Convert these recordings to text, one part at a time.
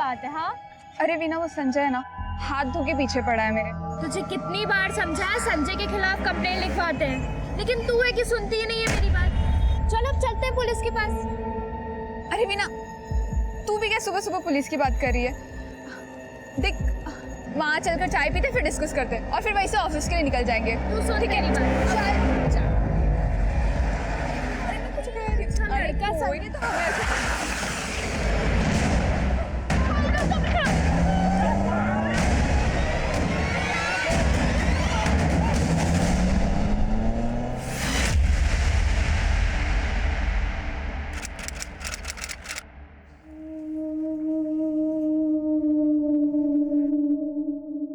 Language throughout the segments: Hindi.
बात है? हाँ, अरे वीना, वो संजय है ना, हाथ धो के पीछे पड़ा है मेरे। तुझे कितनी बार समझाया संजय के खिलाफ कंप्लेंट लिखवाते हैं, लेकिन तू है कि सुनती ही नहीं है मेरी बात। चल अब चलते हैं पुलिस के पास। अरे वीना, तू भी क्या सुबह सुबह पुलिस की बात कर रही है? देख, वहाँ चलकर चाय पीते, फिर डिस्कस करते और फिर वैसे ऑफिस के लिए निकल जाएंगे। तू सुन मेरी बात। चल। अरे मैं कुछ कह रही हूँ। अरे कोई नहीं, तो हमें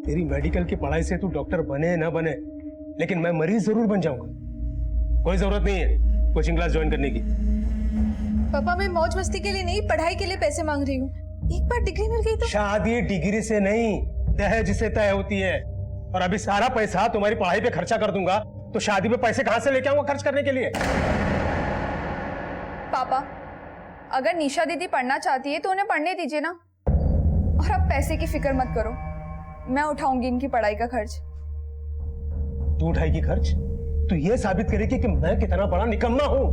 तेरी मेडिकल की पढ़ाई से तू डॉक्टर बने ना बने, लेकिन मैं मरीज जरूर बन जाऊंगा। कोई जरूरत नहीं है कोचिंग क्लास ज्वाइन करने की। पापा, मैं मौज मस्ती के लिए नहीं, पढ़ाई के लिए पैसे मांग रही हूँ। एक बार डिग्री मिल गई तो। शादी डिग्री से नहीं, दहेज से तय होती है। और अभी सारा पैसा तुम्हारी पढ़ाई पे खर्चा कर दूंगा, तो शादी पे पैसे कहां से लेके आऊंगा खर्च करने के लिए? पापा, अगर निशा दीदी पढ़ना चाहती है तो उन्हें पढ़ने दीजिए ना। और अब पैसे की फिक्र मत करो, मैं उठाऊंगी इनकी पढ़ाई का खर्च। तू उठाएगी खर्च? तू ये साबित करेगी कि मैं कितना बड़ा निकम्मा हूँ।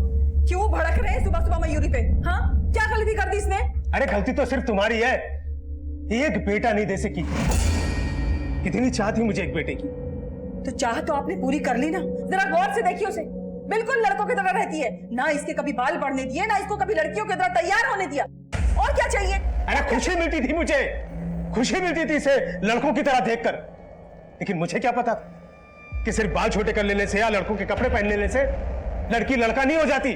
क्यों भड़क रहे हैं सुबह सुबह मयूरी पे? हाँ, क्या गलती कर दी इसने? अरे गलती तो सिर्फ तुम्हारी है, एक बेटा नहीं दे सकी। कितनी चाह थी मुझे एक बेटे की। तो चाह तो आपने पूरी कर ली ना। जरा गौर से देखिए उसे, बिल्कुल लड़कों की तरह रहती है ना। इसके कभी बाल बढ़ने दिए, ना इसको कभी लड़कियों की तरह तैयार होने दिया। और क्या चाहिए? अरे खुशी मिलती थी मुझे, खुशी मिलती थी इसे लड़कों की तरह देखकर। लेकिन मुझे क्या पता कि सिर्फ बाल छोटे कर लेने से या लड़कों के कपड़े पहन लेने से लड़की लड़का नहीं हो जाती।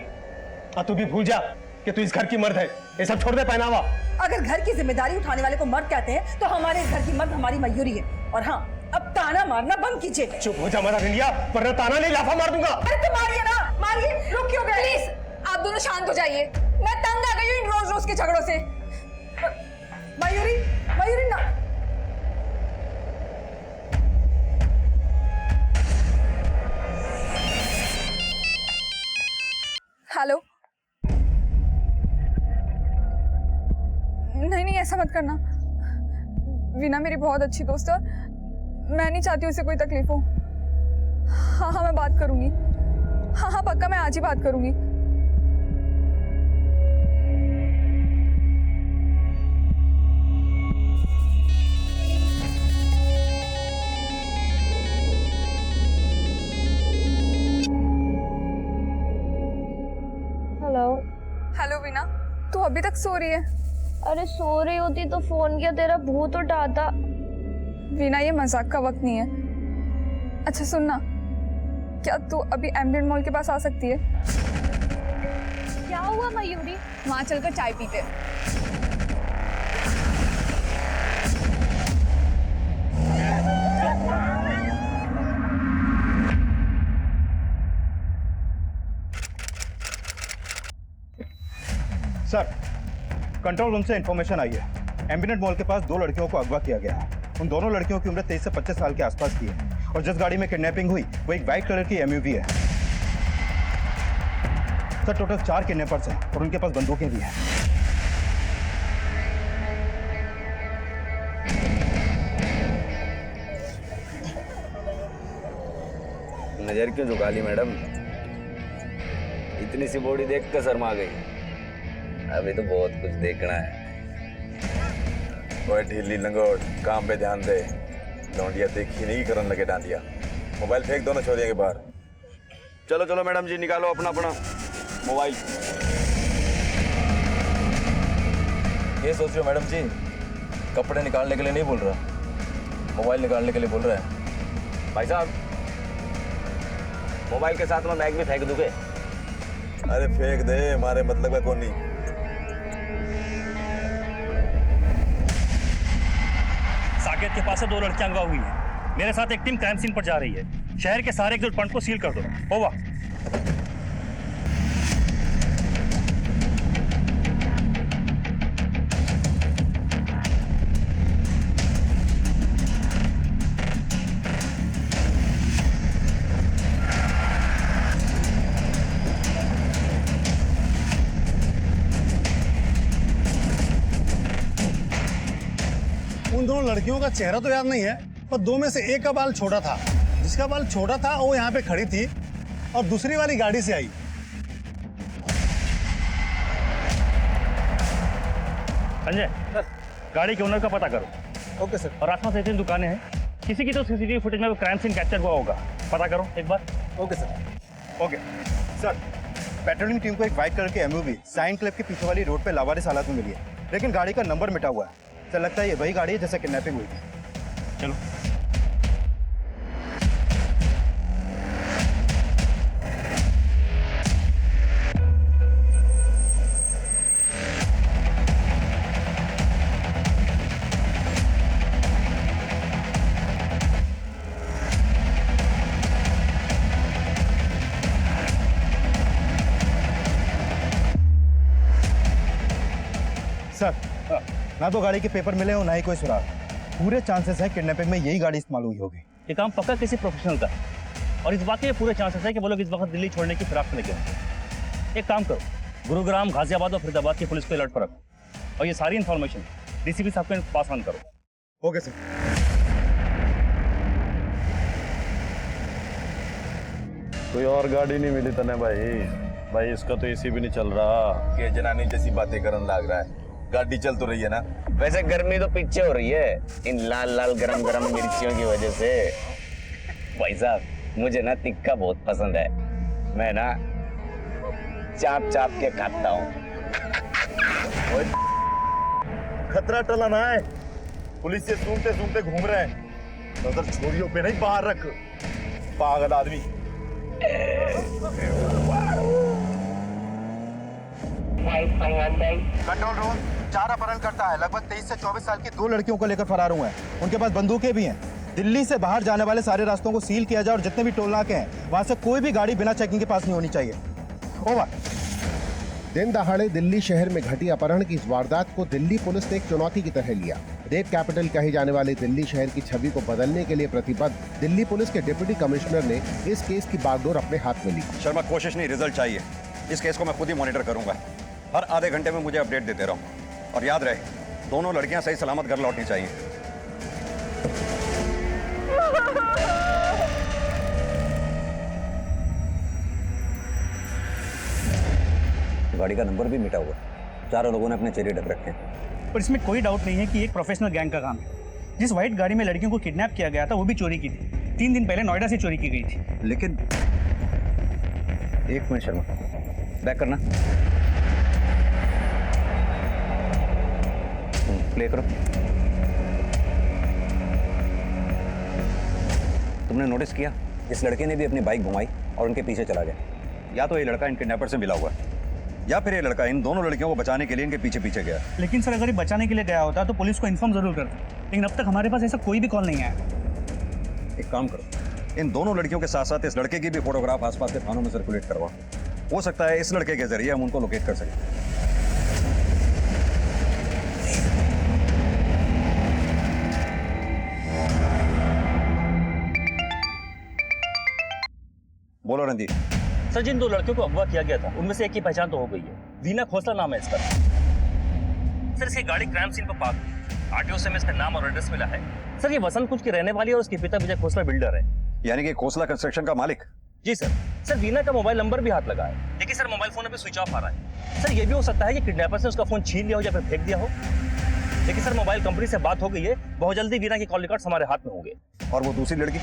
और तू भी भूल जा कि तू इस घर की मर्द है। ये सब छोड़ दे पहनावा। अगर घर की जिम्मेदारी उठाने वाले को मर्द कहते हैं, तो हमारे इस घर की मर्द हमारी मयूरी है। और हाँ, अब ताना मारना बंद कीजिए। चुप हो जा मरा रिंडिया, वरना ताना नहीं लाफा मार दूंगा। अरे तो मारिए ना, मारिए। रुक क्यों गए? प्लीज, आप दोनों शांत हो जाइए। मैं तंग आ गई हूँ इन रोज रोज के झगड़ों से। मयूरी, मयूरी ना। हेलो। नहीं नहीं, ऐसा मत करना। वीना मेरी बहुत अच्छी दोस्त है, मैं नहीं चाहती उसे कोई तकलीफ हो। हाँ हाँ, मैं बात करूंगी। हाँ हाँ पक्का, मैं आज ही बात करूंगी। हेलो। हेलो वीना, तू अभी तक सो रही है? अरे सो रही होती तो फोन किया, तेरा भूत उठाता। वीना, ये मजाक का वक्त नहीं है। अच्छा सुनना, क्या तू अभी एम्बिएंट मॉल के पास आ सकती है? क्या हुआ मयूरी? वहां चलकर चाय पीते। सर, कंट्रोल रूम से इंफॉर्मेशन आई है। एम्बिनेट मॉल के पास 2 लड़कियों को अगवा किया गया है। उन दोनों लड़कियों की उम्र 23 से 25 साल के आसपास की है। और जिस गाड़ी में किडनैपिंग हुई वो एक वाइट कलर की एमयूवी है। सर, टोटल 4 किडनैपर्स हैं और उनके पास बंदूकें भी हैं। नजर क्यों झुका ली मैडम? इतनी सी बॉडी देख कर शर्मा गई। अभी तो बहुत कुछ देखना है। ओए ढीली लंगोट, काम पे ध्यान दे। लौंडिया देखी नहीं करने लगे डांडिया। मोबाइल फेंक दो ना छोरिया के बाहर। चलो चलो मैडम जी, निकालो अपना अपना मोबाइल। ये सोच रहे हो मैडम जी, कपड़े निकालने के लिए नहीं बोल रहा, मोबाइल निकालने के लिए बोल रहा है। भाई साहब, मोबाइल के साथ में बैग भी फेंक दोगे? अरे फेंक दे, हमारे मतलब का कौन नहीं। साकेत के पास से 2 लड़कियां अगवा हुई हैं। मेरे साथ एक टीम क्राइम सीन पर जा रही है। शहर के सारे एक्सिट पॉइंट को सील कर दो। ओवर। दोनों लड़कियों का चेहरा तो याद नहीं है, पर दो में से एक का बाल छोटा था। जिसका बाल छोटा था वो यहाँ पे खड़ी थी और दूसरी वाली गाड़ी से आई। संजय, गाड़ी के ओनर का पता करो। Okay sir. और आसपास ऐसी दुकानें हैं, किसी की तो सीसीटीवी फुटेज में क्राइम सीन कैप्चर हुआ होगा, पता करो एक बार। Okay sir. Okay sir, patrolling team को एक व्हाइट कलर की एमयूवी साइन क्लब के पीछे वाली रोड पे लावारिस हालत में मिली है, लेकिन गाड़ी का नंबर मिटा हुआ है। सर लगता है ये वही गाड़ी है जैसे किडनैपिंग हुई थी। चलो। सर ना तो गाड़ी के पेपर मिले और ना ही कोई सुराग। पूरे चांसेस है किडनैपिंग में यही गाड़ी इस्तेमाल हुई होगी। ये काम पक्का किसी प्रोफेशनल का है और इस बात के पूरे चांसेस है कि वो लोग इस वक्त दिल्ली छोड़ने की फिराक में लगे होंगे। एक काम करो, गुरुग्राम, गाजियाबाद और फरीदाबाद की पुलिस को अलर्ट पर रखो और ये सारी इन्फॉर्मेशन डीसीपी साहब के पास ऑन करो। Okay sir. कोई और गाड़ी नहीं मिली तने भाई इसका तो एसी भी नहीं चल रहा। के जनानी जैसी बातें करने लग रहा है। गाड़ी चल तो रही है ना? वैसे गर्मी तो पीछे हो रही है इन लाल लाल गरम गरम मिर्चियों की वजह से। भाई साहब मुझे ना तिक्का बहुत पसंद है, मैं ना चाप चाप के खाता हूँ। खतरा टला ना है, पुलिस से सूंघते सूंघते घूम रहे हैं। नजर छोरियों पे नहीं, बाहर रख पागल आदमी। कंट्रोल रूम, 4 अपहरणकर्ता है, लगभग 23 से 24 साल की 2 लड़कियों को लेकर फरार हुए हैं। उनके पास बंदूकें भी हैं। दिल्ली से बाहर जाने वाले सारे रास्तों को सील किया जाए और जितने भी टोल नाके हैं वहां से कोई भी गाड़ी बिना चेकिंग के पास नहीं होनी चाहिए। ओवर। दिन दहाड़े दिल्ली शहर में घटी अपहरण की इस वारदात को दिल्ली पुलिस ने एक चुनौती की तरह लिया। रेप कैपिटल कहे जाने वाले दिल्ली शहर की छवि को बदलने के लिए प्रतिबद्ध दिल्ली पुलिस के डिप्टी कमिश्नर ने इस केस की बागडोर अपने हाथ में ली। शर्मा, कोशिश नहीं, रिजल्ट चाहिए। इस केस को मैं खुद ही मॉनिटर करूंगा। हर आधे घंटे में मुझे अपडेट देते रहो और याद रहे, दोनों लड़कियां सही सलामत घर लौटनी चाहिए। गाड़ी का नंबर भी मिटा हुआ, चारों लोगों ने अपने चेहरे ढक रखे हैं। पर इसमें कोई डाउट नहीं है कि एक प्रोफेशनल गैंग का काम है। जिस व्हाइट गाड़ी में लड़कियों को किडनैप किया गया था वो भी चोरी की थी। 3 दिन पहले नोएडा से चोरी की गई थी। लेकिन एक मिनट शर्मा, बैक करना, प्ले करो। तुमने नोटिस किया इस लड़के ने भी अपनी बाइक घुमाई और उनके पीछे चला गया। या तो ये लड़का इन किडनैपर से मिला हुआ है या फिर ये लड़का इन दोनों लड़कियों को बचाने के लिए इनके पीछे पीछे गया। लेकिन सर अगर ये बचाने के लिए गया होता तो पुलिस को इन्फॉर्म जरूर करता, लेकिन अब तक हमारे पास ऐसा कोई भी कॉल नहीं आया। एक काम करो, इन दोनों लड़कियों के साथ साथ इस लड़के की भी फोटोग्राफ आसपास के थानों में सर्कुलेट करवाओ। हो सकता है इस लड़के के जरिए हम उनको लोकेट कर सकें। बोलो रणदीप। सर जिन 2 लड़कियों को अगवा किया गया था उनमें से एक की पहचान तो हो गई है। वीना खोसला नाम है इसका। सर इसकी गाड़ी क्राइम सीन पर पार्क हुई। आरटीओ से हमें इसका नाम और एड्रेस मिला है। सर ये वसंत कुंज की रहने वाली है और उसके पिता विजय खोसला बिल्डर है। यानी कि खोसला कंस्ट्रक्शन का मालिक? जी सर। सर वीना का मोबाइल नंबर भी हाथ लगा है, लेकिन सर मोबाइल फोन अभी स्विच ऑफ आ रहा है। सर ये भी हो सकता है कि किडनैपर ने उसका फोन छीन लिया हो या फिर फेंक दिया हो। लेकिन सर मोबाइल कंपनी से बात हो गई है, बहुत जल्दी वीना के कॉल रिकॉर्ड्स हमारे हाथ में होंगे। और वो दूसरी लड़की,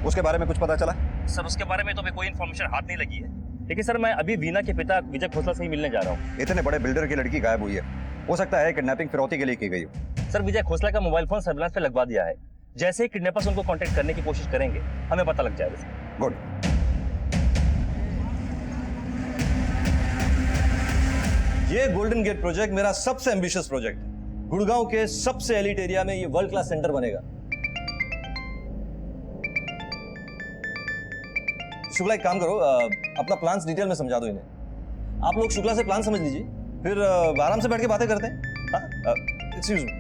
उसके बारे में कुछ पता चला? सर उसके बारे में तो अभी कोई इन्फॉर्मेशन हाथ नहीं लगी है, लेकिन सर मैं अभी वीना के पिता विजय खोसला से ही मिलने जा रहा हूँ। इतने बड़े बिल्डर की लड़की गायब हुई है, हो सकता है किडनैपिंग फिरौती के लिए की गई हो। सर विजय खोसला का मोबाइल फोन सर्विलांस पे लगवा दिया है। जैसे ही किडनैपर्स उनको कांटेक्ट करने की कोशिश करेंगे हमें पता लग जाएगा। गुड। ये गोल्डन गेट प्रोजेक्ट मेरा सबसे एम्बिशियस प्रोजेक्ट है। गुड़गांव के सबसे एलिट एरिया में ये वर्ल्ड क्लास सेंटर बनेगा। शुक्ला एक काम करो, अपना प्लान्स डिटेल में समझा दो इन्हें। आप लोग शुक्ला से प्लान समझ लीजिए, फिर आराम से बैठ के बातें करते हैं। Excuse me.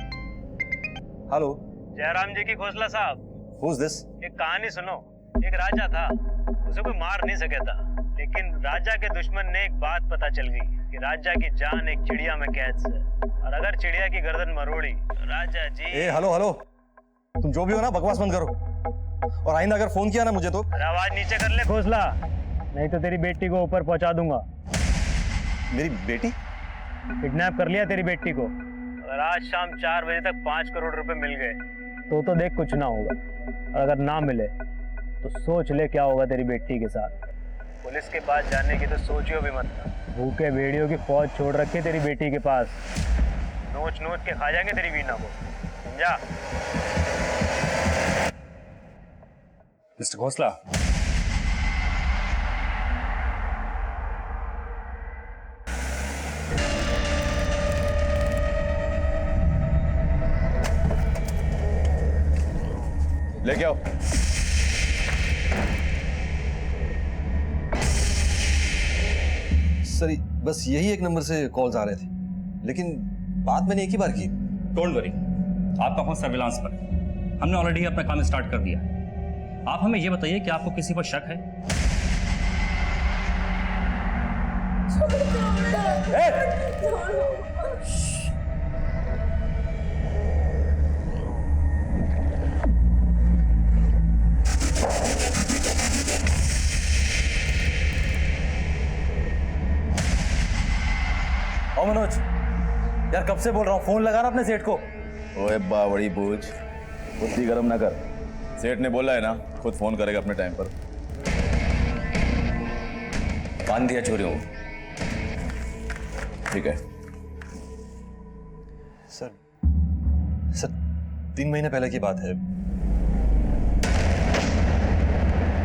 हेलो जयराम जी की खोसला साहब। Who is this? एक कहानी सुनो। एक राजा था, उसे कोई मार नहीं सके था, लेकिन राजा के दुश्मन ने एक बात पता चल गई कि राजा की जान एक चिड़िया में कैद से, और अगर चिड़िया की गर्दन मरोड़ी तो राजा जी। ए हेलो हेलो, तुम जो भी हो ना बकवास बंद करो, और आइंदा अगर फोन किया ना मुझे तो। अरे आवाज नीचे कर ले घोसला, नहीं तो तेरी बेटी को ऊपर पहुंचा दूंगा। मेरी बेटी? किडनैप कर लिया तेरी बेटी को। अगर आज शाम 4 बजे तक 5 करोड़ रुपए मिल गए तो देख कुछ ना होगा, और अगर ना मिले तो सोच ले क्या होगा तेरी बेटी के साथ। पुलिस के पास जाने की तो सोचियो भी मत। भूखे भेड़ियों की फौज छोड़ रखी तेरी बेटी के पास, नोच नोच के खा जाएंगे तेरी वीना को, समझा? मिस्टर घोसला, लेके आओ। सर बस यही एक नंबर से कॉल्स आ रहे थे, लेकिन बात मैंने एक ही बार की। डोंट वरी, आपका फोन सर्विलांस पर है। हमने ऑलरेडी अपना काम स्टार्ट कर दिया है। आप हमें ये बताइए कि आपको किसी पर शक है? ओ मनोज, यार कब से बोल रहा हूँ फोन लगाना अपने सेठ को। ओए बावड़ी बूझ, बुद्धि गरम ना कर। सेठ ने बोला है ना, खुद फोन करेगा अपने टाइम पर। बांध दिया चोरियों। ठीक है सर 3 महीने पहले की बात है।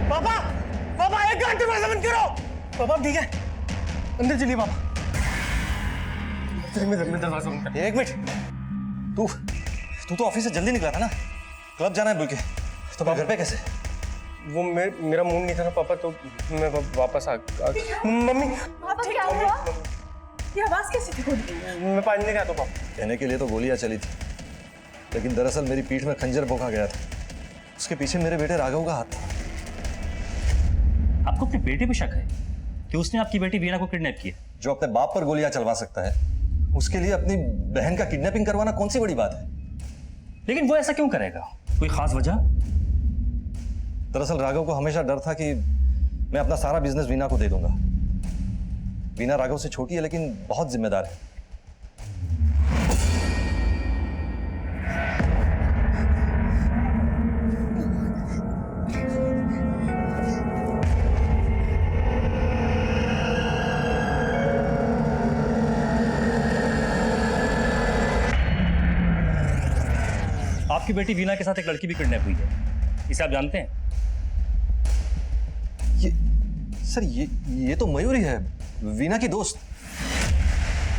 पापा, पापा 1 घंटे में समझ करो। पापा ठीक है, अंदर चलिए पापा। दरवाजा बंद कर। 1 मिनट, तू तो ऑफिस से जल्दी निकला था ना, क्लब जाना है बोल के, तो घर पे कैसे? वो मेरा मूड नहीं था ना पापा, तो मैं वापस आ मम्मी पापा क्या हुआ? ये आवाज कैसी थी? मैं पानी लेके आता हूं पापा। कहने के लिए तो गोलियां चली थी, लेकिन दरअसल मेरी पीठ में खंजर भोंका गया था। उसके पीछे मेरे बेटे राघव का हाथ था। आपको अपने बेटे पे शक है कि उसने आपकी बेटी वीना को किडनैप किया? जो अपने बाप पर गोलियां चलवा सकता है, उसके लिए अपनी बहन का किडनैपिंग करवाना कौन सी बड़ी बात है? लेकिन वो ऐसा क्यों करेगा? कोई खास वजह? दरअसल राघव को हमेशा डर था कि मैं अपना सारा बिजनेस वीना को दे दूंगा। वीना राघव से छोटी है लेकिन बहुत जिम्मेदार है। आपकी बेटी वीना के साथ एक लड़की भी किडनैप हुई है, इसे आप जानते हैं? ये तो मयूरी है, वीना की दोस्त।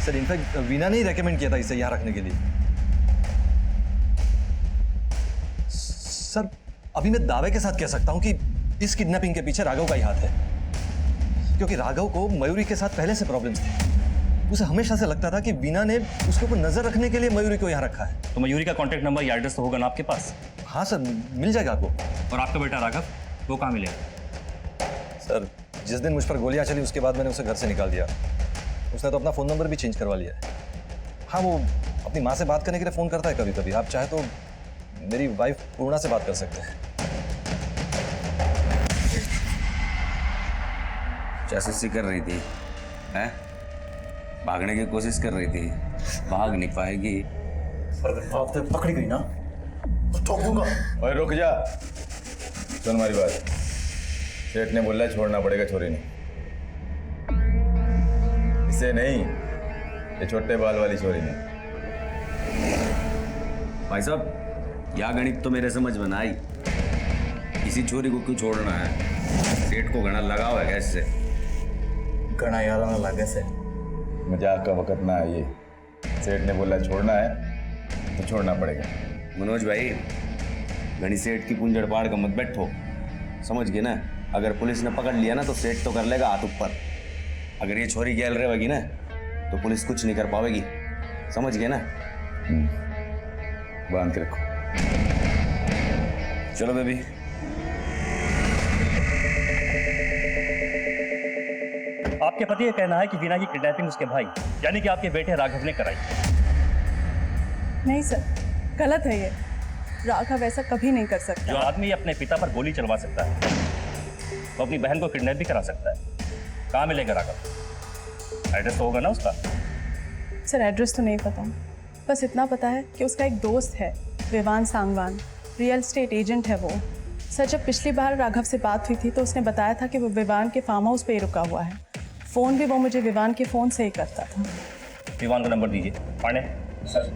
सर इनफैक्ट वीना ने ही रेकमेंड किया था इसे यहाँ रखने के लिए। सर अभी मैं दावे के साथ कह सकता हूँ कि इस किडनैपिंग के पीछे राघव का ही हाथ है, क्योंकि राघव को मयूरी के साथ पहले से प्रॉब्लम्स थे। उसे हमेशा से लगता था कि वीना ने उसके ऊपर नजर रखने के लिए मयूरी को यहाँ रखा है। तो मयूरी का कॉन्टैक्ट नंबर या एड्रेस तो होगा ना आपके पास? हाँ सर, मिल जाएगा आपको। और आपका बेटा राघव, वो कहाँ मिलेगा? सर जिस दिन मुझ पर गोलियां चली उसके बाद मैंने उसे घर से निकाल दिया। उसने तो अपना फ़ोन नंबर भी चेंज करवा लिया है। हाँ, वो अपनी माँ से बात करने के लिए फ़ोन करता है कभी कभी। आप चाहे तो मेरी वाइफ पूर्णा से बात कर सकते हैं। जासूसी कर रही थी, हैं? भागने की कोशिश कर रही थी, भाग नहीं पाएगी। अगर पकड़ी गई ना तो ठोक दूंगा। ओए रुक जा, सुन हमारी बात। सेठ ने बोला छोड़ना पड़ेगा छोरी ने, इसे नहीं, ये छोटे बाल वाली छोरी ने। भाई साहब, यह गणित तो मेरे समझ में ना आई। किसी छोरी को क्यों छोड़ना है? सेठ को घना लगाव है कैसे? घना यार ना लगे से मजाक का वक्त ना है ये। सेठ ने बोला छोड़ना है तो छोड़ना पड़ेगा। मनोज भाई, घनी सेठ की कुंजड़ पाड़ का मत बैठो, समझ गए ना? अगर पुलिस ने पकड़ लिया ना तो सेठ तो कर लेगा हाथ ऊपर। अगर ये छोरी गैल रहेगी ना तो पुलिस कुछ नहीं कर पाएगी, समझ गए ना? बांध के रखो। चलो बेबी। आपके पति का कहना है कि वीना की किडनैपिंग उसके भाई यानी कि आपके बेटे राघव ने कराई। नहीं सर, गलत है ये। राघव ऐसा कभी नहीं कर सकता। जो आदमी अपने पिता पर गोली चलवा सकता है वो अपनी बहन को किडनैप भी करा सकता है। कहाँ मिलेगा राघव? एड्रेस तो होगा ना उसका? सर एड्रेस तो नहीं पता, बस इतना पता है कि उसका एक दोस्त है Vivaan Sangwan, real estate agent है वो। सर जब पिछली बार राघव से बात हुई थी तो उसने बताया था कि वो विवान के फार्म हाउस पे ही रुका हुआ है। फ़ोन भी वो मुझे विवान के फ़ोन से ही करता था। विवान का नंबर दीजिए। पांडे सर।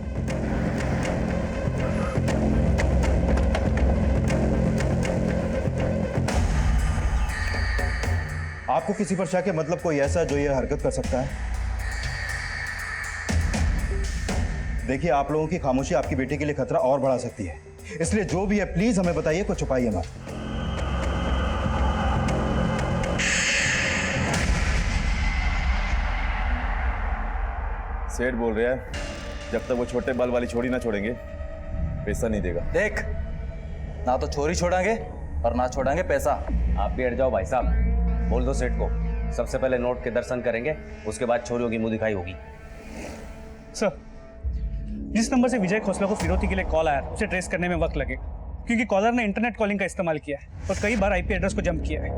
आपको किसी पर शक है? मतलब कोई ऐसा जो ये हरकत कर सकता है? देखिए, आप लोगों की खामोशी आपकी बेटी के लिए खतरा और बढ़ा सकती है, इसलिए जो भी है प्लीज हमें बताइए, कुछ छुपाइए मत। सेठ बोल रहा है जब तक वो छोटे बाल वाली छोड़ी ना छोड़ेंगे पैसा नहीं देगा। देख, ना तो छोरी छोड़ांगे और ना छोड़ांगे पैसा। आप भी हट जाओ भाई साहब। बोल दो सेठ को सबसे पहले नोट के दर्शन करेंगे, उसके बाद छोरियों की मुंह दिखाई होगी। सर, जिस नंबर से विजय खोसला को फिरौती के लिए कॉल आया उसे ट्रेस करने में वक्त लगे, क्योंकि कॉलर ने इंटरनेट कॉलिंग का इस्तेमाल किया है और कई बार आईपी एड्रेस को जंप किया है।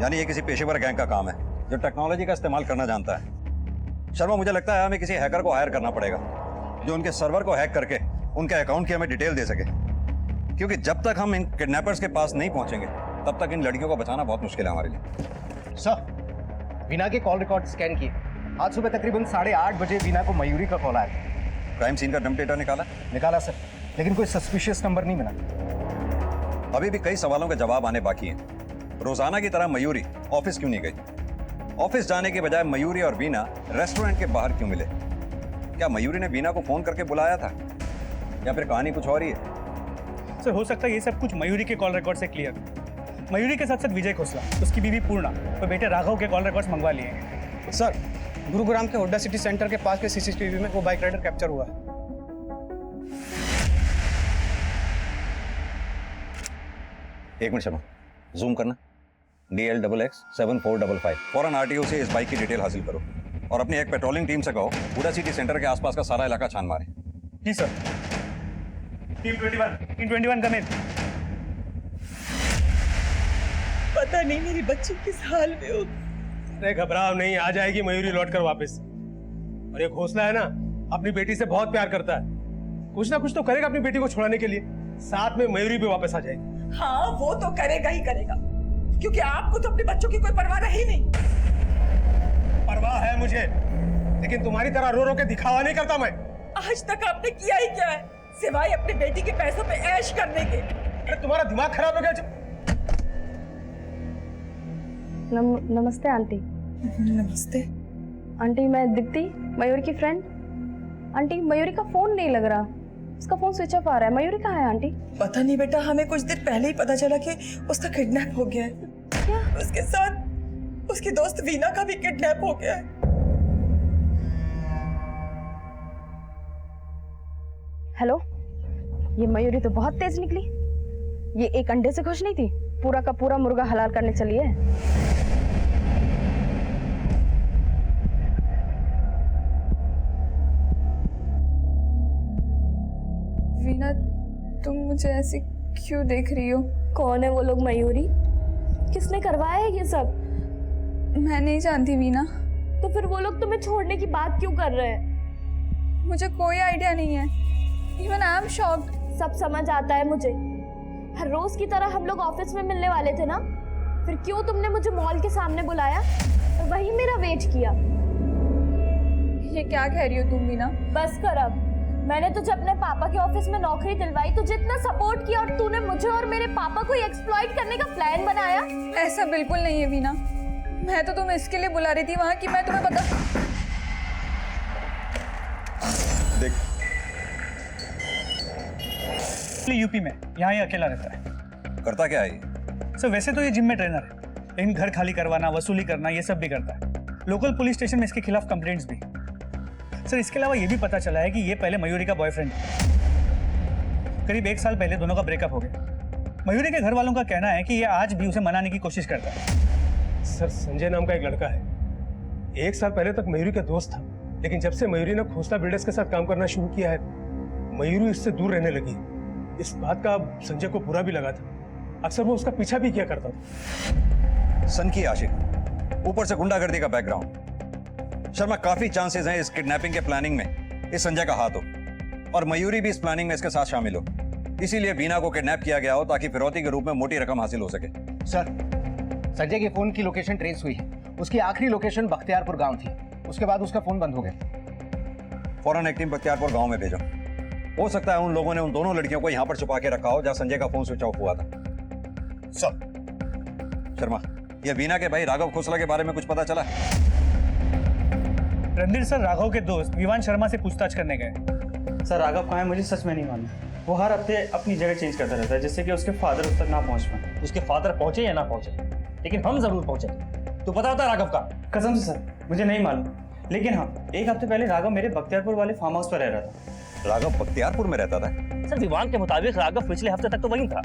यानी ये किसी पेशेवर गैंग का काम है जो टेक्नोलॉजी का इस्तेमाल करना जानता है। शर्मा, मुझे लगता है हमें किसी हैकर को हायर करना पड़ेगा जो उनके सर्वर को हैक करके उनके अकाउंट की हमें डिटेल दे सके, क्योंकि जब तक हम इन किडनैपर्स के पास नहीं पहुंचेंगे तब तक इन लड़कियों को बचाना बहुत मुश्किल है हमारे लिए। सर, वीना के कॉल रिकॉर्ड स्कैन किए। आज सुबह तकरीबन 8:30 बजे वीना को मयूरी का कॉल आया। क्राइम सीन का डंप डेटा निकाला सर, लेकिन कोई सस्पिशियस नंबर नहीं मिला। अभी भी कई सवालों के जवाब आने बाकी हैं। रोजाना की तरह मयूरी ऑफिस क्यों नहीं गई? ऑफिस जाने के बजाय मयूरी और वीना रेस्टोरेंट के बाहर क्यों मिले? क्या मयूरी ने वीना को फोन करके बुलाया था या फिर कहानी कुछ और ही है? सर, हो सकता है ये सब कुछ मयूरी के कॉल रिकॉर्ड से क्लियर। मयूरी के साथ साथ विजय खोसला, उसकी बीवी पूर्णा और बेटे राघव के कॉल रिकॉर्ड्स मंगवा लिए हैं। सर, गुरुग्राम के हुड्डा सिटी सेंटर के पास के सीसीटीवी में वो बाइक राइडर कैप्चर हुआ है। एक मिनट शर्मा, जूम करना। DL XX 7455। फौरन RTO से इस बाइक की डिटेल हासिल करो और अपनी एक पेट्रोलिंग टीम से कहो हुड्डा सिटी सेंटर के आसपास का सारा इलाका छान मारे। जी सर। टीम 21 कम इन। पता नहीं मेरी बच्ची किस हाल में हो। अरे घबराओ नहीं, आ जाएगी मयूरी लौट कर वापस। और ये घोसला है ना, अपनी बेटी से बहुत प्यार करता है, कुछ ना कुछ तो करेगा अपनी बेटी को छुड़ाने के लिए। साथ में मयूरी भी वापस आ जाएगी। हाँ, वो तो करेगा ही करेगा, क्योंकि आपको तो अपने बच्चों की कोई परवाह रही नहीं। परवाह है मुझे, लेकिन तुम्हारी तरह रो रो के दिखावा नहीं करता मैं। आज तक आपने किया ही क्या है सिवाय अपनी बेटी के पैसों पे ऐश करने के? अरे तुम्हारा दिमाग खराब हो गया। नमस्ते आंटी। नमस्ते आंटी, मैं दीप्ति, मयूरी की फ्रेंड। आंटी, मयूरी का फोन नहीं लग रहा, उसका फोन स्विच ऑफ आ रहा है। मयूरी कहाँ है आंटी? पता नहीं बेटा, हमें कुछ देर पहले ही पता चला कि उसका किडनैप हो गया है। क्या? उसके साथ उसकी दोस्त वीना का भी किडनैप हो गया है। हेलो, ये मयूरी तो बहुत तेज निकली। ये एक अंडे से खुश नहीं थी, पूरा का पूरा मुर्गा हलाल करने चली है। वीना, तुम मुझे ऐसे क्यों देख रही हो? कौन है वो लोग मयूरी? किसने करवाया है ये सब? मैं नहीं जानती वीना। तो फिर वो लोग तुम्हें छोड़ने की बात क्यों कर रहे हैं? मुझे कोई आइडिया नहीं है। Even I am shocked. सब समझ आता है मुझे। हर रोज की तरह हम लोग ऑफिस में मिलने वाले थे ना, फिर क्यों तुमने मुझे मॉल के सामने बुलाया और वही मेरा वेट किया? ये क्या कह रही हो तुम वीना? बस कर अब। मैंने तुझे अपने पापा के ऑफिस में नौकरी दिलवाई, तुझे इतना सपोर्ट किया और तूने मुझे और मेरे पापा को एक्सप्लॉइट करने का प्लान बनाया। ऐसा बिल्कुल नहीं है वीना। मैं तो तुम्हें इसके लिए बुला रही थी वहां कि मैं तुम्हें बता। देख, यूपी में, यहाँ ही अकेला रहता है। करता क्या है ये? सर, वैसे तो ये जिम में ट्रेनर है, लेकिन घर खाली करवाना, वसूली करना, ये सब भी करता है। लोकल पुलिस स्टेशन में इसके खिलाफ कंप्लेंट्स भी। सर, इसके अलावा ये भी पता चला है कि ये पहले मयूरी का बॉयफ्रेंड है। करीब 1 साल पहले दोनों का ब्रेकअप हो गया। मयूरी के घर वालों का कहना है कि ये आज भी उसे मनाने की कोशिश करता है। सर, संजय नाम का एक लड़का है, 1 साल पहले तक मयूरी का दोस्त था, लेकिन जब से मयूरी ने खोसला बिल्डर्स के साथ काम करना शुरू किया है, मयूरी इससे दूर रहने लगी। इस बात का संजय को बुरा भी लगा था। अक्सर वो उसका पीछा भी किया करता था। सन की आशिक, ऊपर से गुंडागर्दी का बैकग्राउंड। शर्मा, काफी चांसेस हैं इस किडनैपिंग के प्लानिंग में इस संजय का हाथ हो, और मयूरी भी इस प्लानिंग में इसके साथ शामिल हो। इसीलिए वीना को किडनैप किया गया हो ताकि फिरौती के रूप में मोटी रकम हासिल हो सके। सर, संजय के फोन की लोकेशन ट्रेस हुई है। उसकी आखिरी लोकेशन बख्तियारपुर गांव थी, उसके बाद उसका फोन बंद हो गया। फौरन एक टीम बख्तियारपुर गांव में भेजो। हो सकता है उन लोगों ने उन दोनों लड़कियों को यहां पर छुपा के रखा हो जहां संजय का फोन स्विच ऑफ हुआ था। सर। शर्मा, ये वीना के भाई राघव खोसला के बारे में कुछ पता चला? रणधीर सर राघव के दोस्त विवान शर्मा से पूछताछ करने गए। सर राघव कहाँ है मुझे सच में नहीं मालूम। वो हर हफ्ते अपनी जगह चेंज करता रहता है, जिससे कि उसके फादर उस तक ना पहुंच पाए। उसके फादर पहुंचे या ना पहुंचे, लेकिन हम जरूर पहुंचे। तो पता होता राघव का? कसम से सर मुझे नहीं मालूम, लेकिन हाँ 1 हफ्ते पहले राघव मेरे बख्तियारपुर वाले फार्म हाउस पर रह रहा था। राघव बख्तियारपुर में रहता था? सर विवान के मुताबिक राघव पिछले हफ्ते तक तो वहीं था।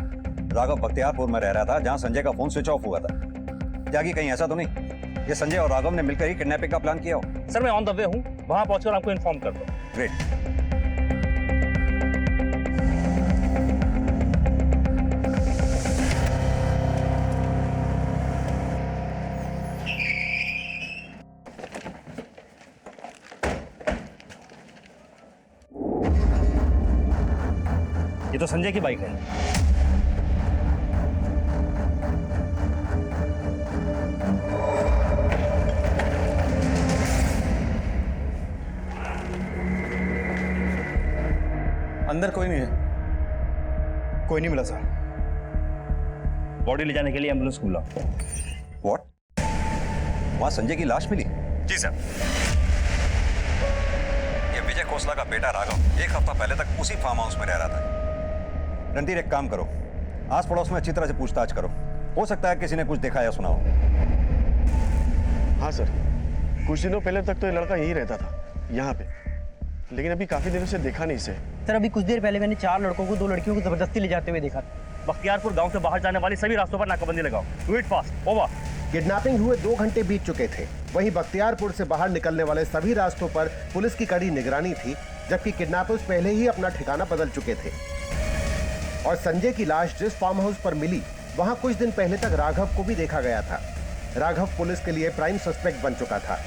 राघव बख्तियारपुर में रह रहा था जहां संजय का फोन स्विच ऑफ हुआ था। जागी कहीं ऐसा तो नहीं ये संजय और राघव ने मिलकर ही किडनैपिंग का प्लान किया हो? सर मैं ऑन द वे हूँ, वहां पहुंचकर आपको इन्फॉर्म कर दो। ग्रेट। ये तो संजय की बाइक है। अंदर कोई नहीं है। कोई नहीं मिला सर। बॉडी ले जाने के लिए एम्बुलेंस को बुलाओ। व्हाट? वहां संजय की लाश मिली? जी सर। ये विजय खोसला का बेटा राघव 1 हफ्ता पहले तक उसी फार्म हाउस में रह रहा था। रणधीर, एक काम करो, आस पड़ोस में अच्छी तरह से पूछताछ करो। हो सकता है किसी ने कुछ देखा या सुना हो। हाँ सर, कुछ दिनों पहले तक तो ये लड़का यही रहता था यहाँ पे, लेकिन अभी काफी दिनों से देखा नहीं इसे। सर अभी कुछ देर पहले मैंने 4 लड़कों को 2 लड़कियों को जबरदस्ती ले जाते हुए देखा था। बख्तियारपुर गांव से बाहर जाने वाली सभी रास्तों पर नाकाबंदी लगाओ। Do it fast. Over. Kidnapping हुए 2 घंटे बीत चुके थे। वहीं बख्तियारपुर से बाहर निकलने वाले सभी रास्तों पर पुलिस की कड़ी निगरानी थी, जबकि किडनैपर्स पहले ही अपना ठिकाना बदल चुके थे। और संजय की लाश जिस फार्म हाउस पर मिली, वहां कुछ दिन पहले तक राघव को भी देखा गया था। राघव पुलिस के लिए प्राइम सस्पेक्ट बन चुका था।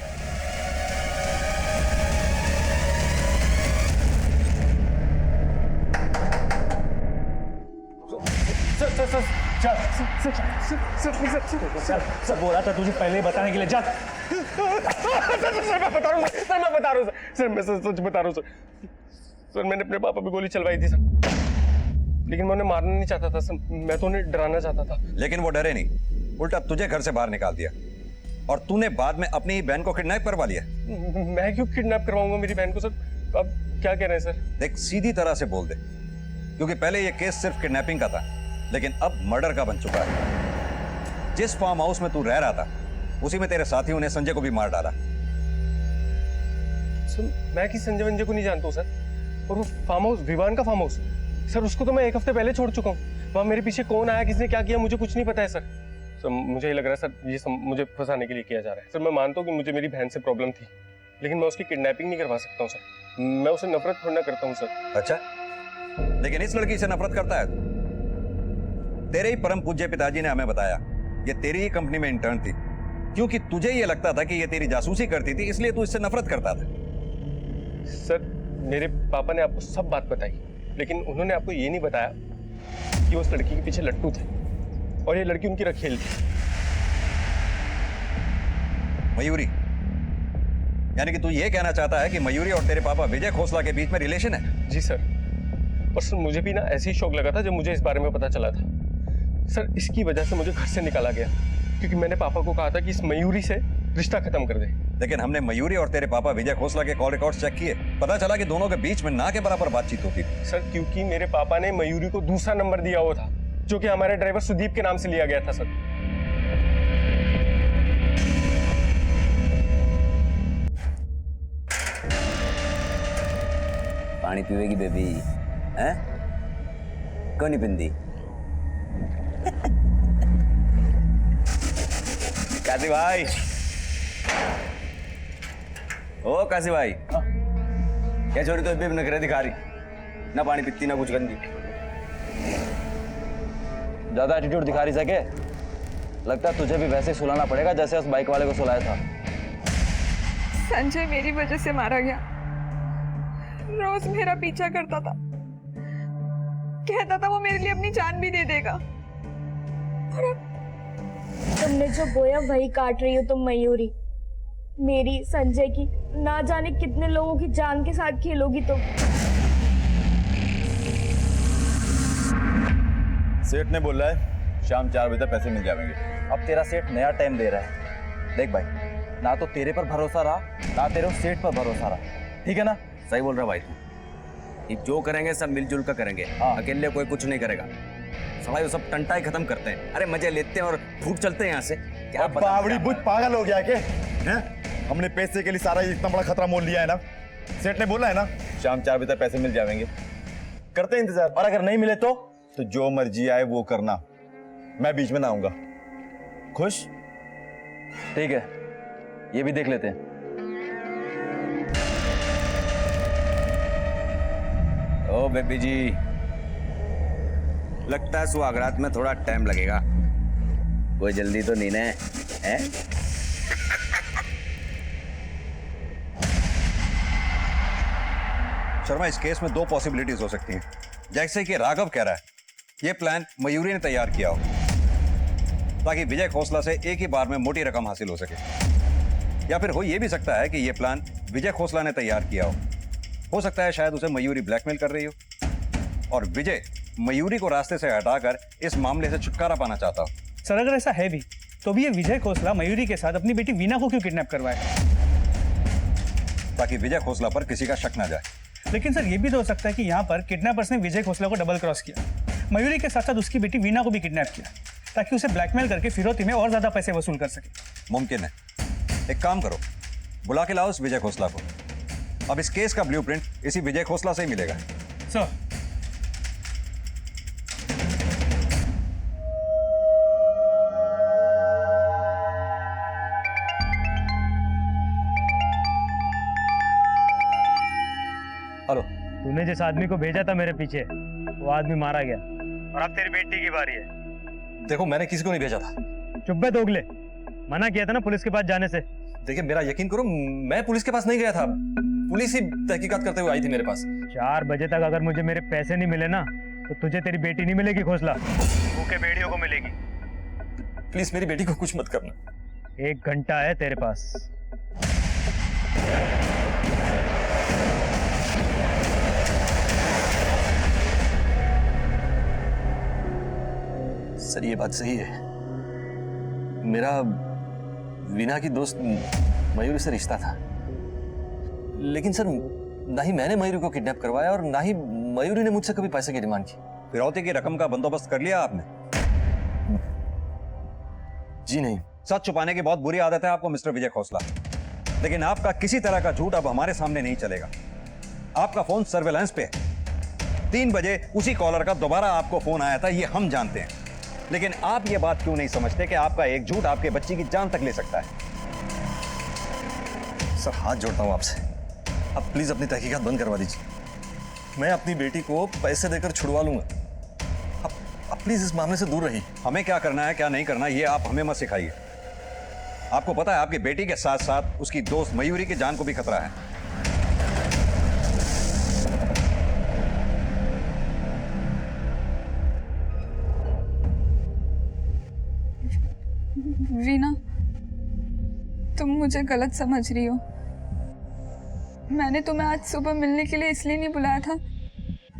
सर बोला था तुझे पहले ही बताने के लिए। जा सर मैं बता रहा हूँ सर, मैं सच बता रहा हूँ सर, मैंने अपने पापा पे गोली चलवाई थी सर, लेकिन मैं उन्हें मारना नहीं चाहता था सर, मैं तो उन्हें डराना चाहता था। लेकिन वो डरे नहीं, उल्टा तुझे घर से बाहर निकाल दिया, और तूने बाद में अपनी ही बहन को किडनैप करवा लिया। मैं क्यों किडनैप करवाऊंगा मेरी बहन को सर? आप क्या कह रहे हैं सर? देख, सीधी तरह से बोल दे, क्योंकि पहले ये केस सिर्फ किडनैपिंग का था, लेकिन अब मर्डर का बन चुका है। जिस फार्म हाउस में तू रह रहा था, उसी में तेरे साथियों ने संजय को भी मार डाला। सर मैं किस संजय वंजय को नहीं जानता हूँ सर, और वो फार्म हाउस विवान का फार्म हाउस सर, उसको तो मैं 1 हफ्ते पहले छोड़ चुका हूँ। वहाँ मेरे पीछे कौन आया, किसने क्या किया, मुझे कुछ नहीं पता है सर। सर मुझे ये लग रहा है सर, ये मुझे फंसाने के लिए किया जा रहा है सर। मैं मानता हूँ कि मुझे मेरी बहन से प्रॉब्लम थी, लेकिन मैं उसकी किडनैपिंग नहीं करवा सकता हूँ सर। मैं उसे नफरत थोड़ा ना करता हूँ सर। अच्छा, लेकिन इस लड़की से नफरत करता है? तेरे ही परम पूज्य पिताजी ने हमें बताया ये तेरी ही कंपनी में इंटर्न थी, क्योंकि तुझे ये लगता था कि ये तेरी जासूसी करती थी, इसलिए तू इससे नफरत करता था। सर मेरे पापा ने आपको सब बात बताई, लेकिन उन्होंने आपको ये नहीं बताया कि उस लड़की के पीछे लट्टू थे और ये लड़की उनकी रखेल थी। मयूरी, यानी कि तू ये कहना चाहता है कि मयूरी और तेरे पापा विजय खोसला के बीच में रिलेशन है? जी सर, और सर मुझे भी ना ऐसे ही शौक लगा था जब मुझे इस बारे में पता चला था सर। इसकी वजह से मुझे घर से निकाला गया, क्योंकि मैंने पापा को कहा था कि इस मयूरी से रिश्ता खत्म कर दे। लेकिन हमने मयूरी और तेरे पापा विजय खोसला के कॉल रिकॉर्ड्स चेक किए, पता चला कि दोनों के बीच में ना के बराबर बातचीत होती थी। सर क्योंकि मेरे पापा ने मयूरी को दूसरा नंबर दिया हुआ था, जो कि हमारे ड्राइवर सुदीप के नाम से लिया गया था सर। पानी पीवेगी बेबी? हैं? क्यों नहीं पिंदी? काजी भाई, ओ काशी भाई, क्या छोरी तो बेब नखरे दिखा रही, ना पानी पीती ना कुछ गंदी। ज्यादा एटीट्यूड दिखा रही सके, लगता है तुझे भी वैसे ही सुलाना पड़ेगा जैसे उस बाइक वाले को सुलाया था। संजय मेरी वजह से मारा गया। रोज मेरा पीछा करता था, कहता था वो मेरे लिए अपनी जान भी दे देगा। और अब तुमने जो बोया वही काट रही हो तुम मयूरी। मेरी, संजय की, ना जाने कितने लोगों की जान के साथ खेलोगी तुम। सेठ ने बोला है शाम 4 बजे तक पैसे मिल जाएंगे। अब तेरा सेठ नया टाइम दे रहा है। देख भाई, ना तो तेरे पर भरोसा रहा, ना तेरे उस सेठ पर भरोसा रहा, ठीक है ना? सही बोल रहा भाई तू। ये जो करेंगे सब मिलजुल कर करेंगे, अकेले कोई कुछ नहीं करेगा। सवाई वो सब टंटा ही खत्म करते हैं। अरे मजे लेते हैं और फूट चलते हैं यहाँ से। क्या बावड़ी बुझ पागल हो गया के? हमने पैसे के लिए सारा इतना बड़ा खतरा मोल लिया है ना। सेठ ने बोला है ना शाम 4 बजे तक पैसे मिल जाएंगे। करते हैं इंतजार, और अगर नहीं मिले तो जो मर्जी आए वो करना, मैं बीच में ना आऊंगा। खुश? ठीक है, ये भी देख लेते हैं। ओ बेबी जी, लगता है सुहागरात में थोड़ा टाइम लगेगा। कोई जल्दी तो नहीं है? शर्मा, इस केस में 2 पॉसिबिलिटीज हो सकती हैं। जैसे कि राघव कह रहा है ये प्लान मयूरी ने तैयार किया हो ताकि विजय खोसला से एक ही बार में मोटी रकम हासिल हो सके, या फिर हो ये भी सकता है कि ये प्लान विजय खोसला ने तैयार किया हो सकता है शायद उसे मयूरी ब्लैकमेल कर रही हो और विजय मयूरी को रास्ते से हटाकर इस मामले से छुटकारा पाना चाहता हो। सर अगर ऐसा है भी तो भी ये विजय खोसला मयूरी के साथ अपनी बेटी वीना को क्यों किडनैप करवाए? ताकि विजय खोसला पर किसी का शक ना जाए। लेकिन सर ये भी तो हो सकता है कि यहाँ पर किडनैपर्स ने विजय खोसला को डबल क्रॉस किया, मयूरी के साथ साथ उसकी बेटी वीना को भी किडनैप किया ताकि उसे ब्लैकमेल करके फिरौती में और ज्यादा पैसे वसूल कर सके। मुमकिन है। एक काम करो, बुला के लाओ उस विजय खोसला को। अब इस केस का ब्लूप्रिंट इसी विजय खोसला से ही मिलेगा। सर हेलो, तूने जिस आदमी को भेजा था मेरे पीछे, वो आदमी मारा गया और अब तेरी बेटी की बारी है। देखो, मैंने किसी को नहीं भेजा था। चुप बे दोगले, मना किया था ना पुलिस के पास जाने से। देखिए, मेरा यकीन करो, मैं पुलिस के पास नहीं गया था। पुलिस ही तहकीकात करते हुए आई थी मेरे पास। 4 बजे तक अगर मुझे मेरे पैसे नहीं मिले ना तो तुझे तेरी बेटी नहीं मिलेगी खोसला, भूखे बेड़ियों को मिलेगी। प्लीज मेरी बेटी को कुछ मत करना। 1 घंटा है तेरे पास। सर ये बात सही है, मेरा वीना की दोस्त मयूरी से रिश्ता था, लेकिन सर ना ही मैंने मयूरी को किडनैप करवाया और ना ही मयूरी ने मुझसे कभी पैसे की डिमांड की। फिरौती की रकम का बंदोबस्त कर लिया आपने? जी नहीं। सच छुपाने की बहुत बुरी आदत है आपको मिस्टर विजय खोसला, लेकिन आपका किसी तरह का झूठ अब हमारे सामने नहीं चलेगा। आपका फोन सर्वेलेंस पे है। 3 बजे उसी कॉलर का दोबारा आपको फोन आया था, ये हम जानते हैं, लेकिन आप ये बात क्यों नहीं समझते कि आपका एक झूठ आपके बच्ची की जान तक ले सकता है। सर हाथ जोड़ता हूं आपसे, अब प्लीज अपनी तहकीकात बंद करवा दीजिए। मैं अपनी बेटी को पैसे देकर छुड़वा लूंगा। अब प्लीज इस मामले से दूर रहिए। हमें क्या करना है क्या नहीं करना ये आप हमें मत सिखाइए। आपको पता है आपकी बेटी के साथ साथ उसकी दोस्त मयूरी की जान को भी खतरा है। वीना, तुम मुझे गलत समझ रही हो। मैंने तुम्हें आज सुबह मिलने के लिए इसलिए नहीं बुलाया था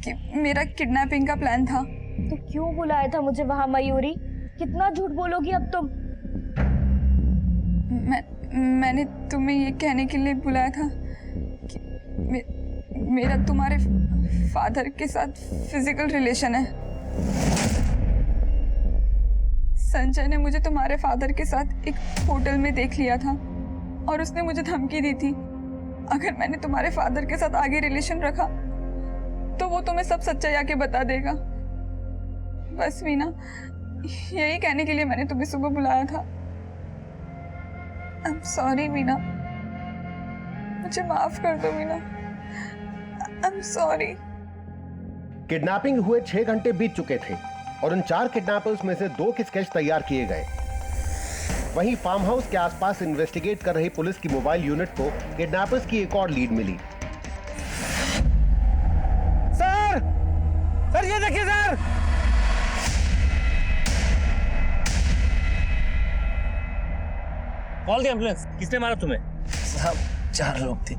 कि मेरा किडनैपिंग का प्लान था। तो क्यों बुलाया था मुझे वहां मयूरी? कितना झूठ बोलोगी अब तुम? मैंने तुम्हें ये कहने के लिए बुलाया था कि मेरा तुम्हारे फादर के साथ फिजिकल रिलेशन है। संजय ने मुझे तुम्हारे फादर के साथ एक होटल में देख लिया था और उसने मुझे धमकी दी थी अगर मैंने तुम्हारे फादर के साथ आगे रिलेशन रखा तो वो तुम्हें सब सच्चाई आके बता देगा। बस वीना, यही कहने के लिए मैंने तुम्हें सुबह बुलाया था। आई एम सॉरी वीना, मुझे माफ कर दो Meena. I am sorry. Kidnapping हुए 6 घंटे बीत चुके थे और उन 4 किडनैपर्स में से 2 के स्केच तैयार किए गए। वहीं फार्म हाउस के आसपास इन्वेस्टिगेट कर रही पुलिस की मोबाइल यूनिट को किडनैपर्स की एक और लीड मिली। सर ये देखिए सर, कॉल दी एम्बुलेंस। किसने मारा तुम्हें? साहब 4 लोग थे।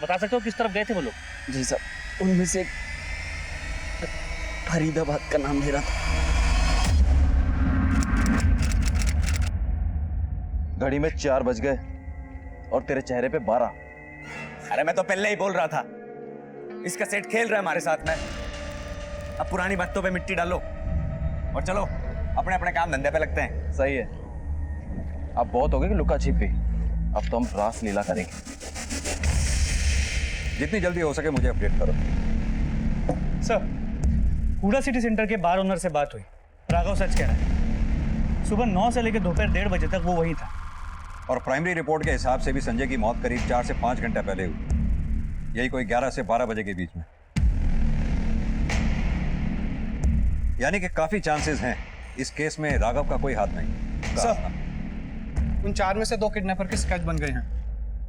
बता सकते हो किस तरफ गए थे वो लोग? जी साहब, उनमें से एक फरीदाबाद का नाम ले रहा था। घड़ी में 4 बज गए और तेरे चेहरे पे 12। अरे मैं तो पहले ही बोल रहा था, इसका सेट खेल रहा है हमारे साथ में। अब पुरानी बातों पे मिट्टी डालो और चलो अपने अपने काम धंधे पे लगते हैं। सही है, अब बहुत हो गई लुका छिपी, अब तो हम रास लीला करेंगे। जितनी जल्दी हो सके मुझे अपडेट करो। सर, हुडा सिटी सेंटर के बार ओनर से बात हुई। राघव सच कह रहा है, सुबह 9 से लेकर दोपहर 1:30 बजे तक वो वहीं था। और प्राइमरी रिपोर्ट के हिसाब से भी संजय की मौत करीब 4 से 5 घंटे पहले हुई, यही कोई 11 से 12 बजे के बीच में। यानी कि काफी चांसेस हैं इस केस में राघव का कोई हाथ नहीं। सर, उन 4 में से 2 किडनैपर के स्केच बन गए हैं।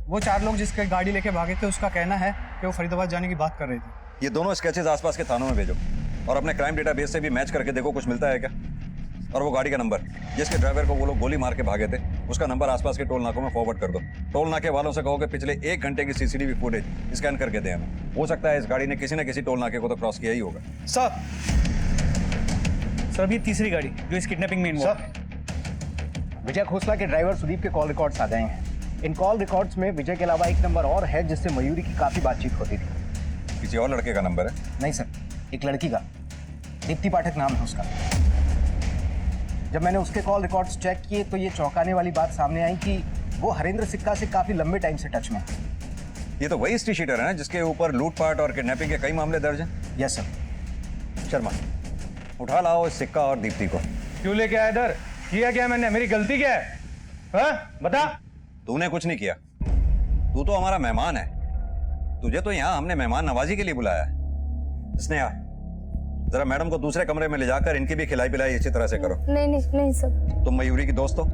वो 4 लोग जिसके गाड़ी लेके भागे थे, उसका कहना है कि वो फरीदाबाद जाने की बात कर रहे थे। ये दोनों स्केचेस आसपास के थानों में भेजो और अपने क्राइम डेटाबेस से भी मैच करके देखो कुछ मिलता है क्या। और वो गाड़ी का नंबर जिसके ड्राइवर को वो लोग गोली मार के भागे थे, उसका नंबर आसपास के टोल नाकों में फॉरवर्ड कर दो। टोल नाके वालों से कहो कि पिछले 1 घंटे की सीसीटीवी फुटेज स्कैन करके दें हमें। हो सकता है इस गाड़ी ने किसी न किसी टोल नाके को तो क्रॉस किया ही होगा। सर अभी तीसरी गाड़ी जो इस किडनैपिंग में इन्वॉल्व है। विजय खोसला के ड्राइवर सुदीप के कॉल रिकॉर्ड्स आ गए हैं। इन कॉल रिकॉर्ड्स में विजय के अलावा एक नंबर और है जिससे मयूरी की काफी बातचीत होती थी। किसी और लड़के का नंबर है? नहीं सर, एक लड़की का, दीप्ति पाठक नाम है उसका। जब मैंने उसके कॉल रिकॉर्ड्स चेक किए तो ये चौंकाने वाली बात सामने आई कि वो हरेंद्र सिक्का से काफी लंबे टाइम से टच में है। ये तो वही हिस्ट्री शीटर है ना जिसके ऊपर लूटपाट और किडनैपिंग के कई मामले दर्ज हैं? Yes sir. शर्मा, उठा लाओ इस सिक्का और दीप्ति को। क्यों लेके आया इधर? किया क्या मैंने? मेरी गलती क्या है? हाँ? बता। तूने कुछ नहीं किया, तू तो हमारा मेहमान है। तुझे तो यहाँ हमने मेहमान नवाजी के लिए बुलाया है। स्नेहा, जरा मैडम को दूसरे कमरे में ले जाकर इनकी भी खिलाई पिलाई अच्छी तरह से करो। नहीं नहीं नहीं सर। तुम मयूरी की दोस्त हो,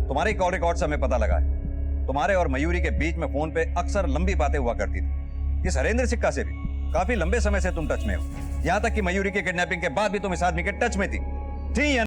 तुम्हारी कॉल रिकॉर्ड से हमें पता लगा है तुम्हारे और मयूरी के बीच में फोन पे अक्सर लंबी बातें हुआ करती थी। इस हरेंद्र सिक्का से भी काफी लंबे समय से तुम टच में हो, यहाँ तक कि मयूरी के किडनैपिंग के बाद भी तुम इस आदमी के टच में थी या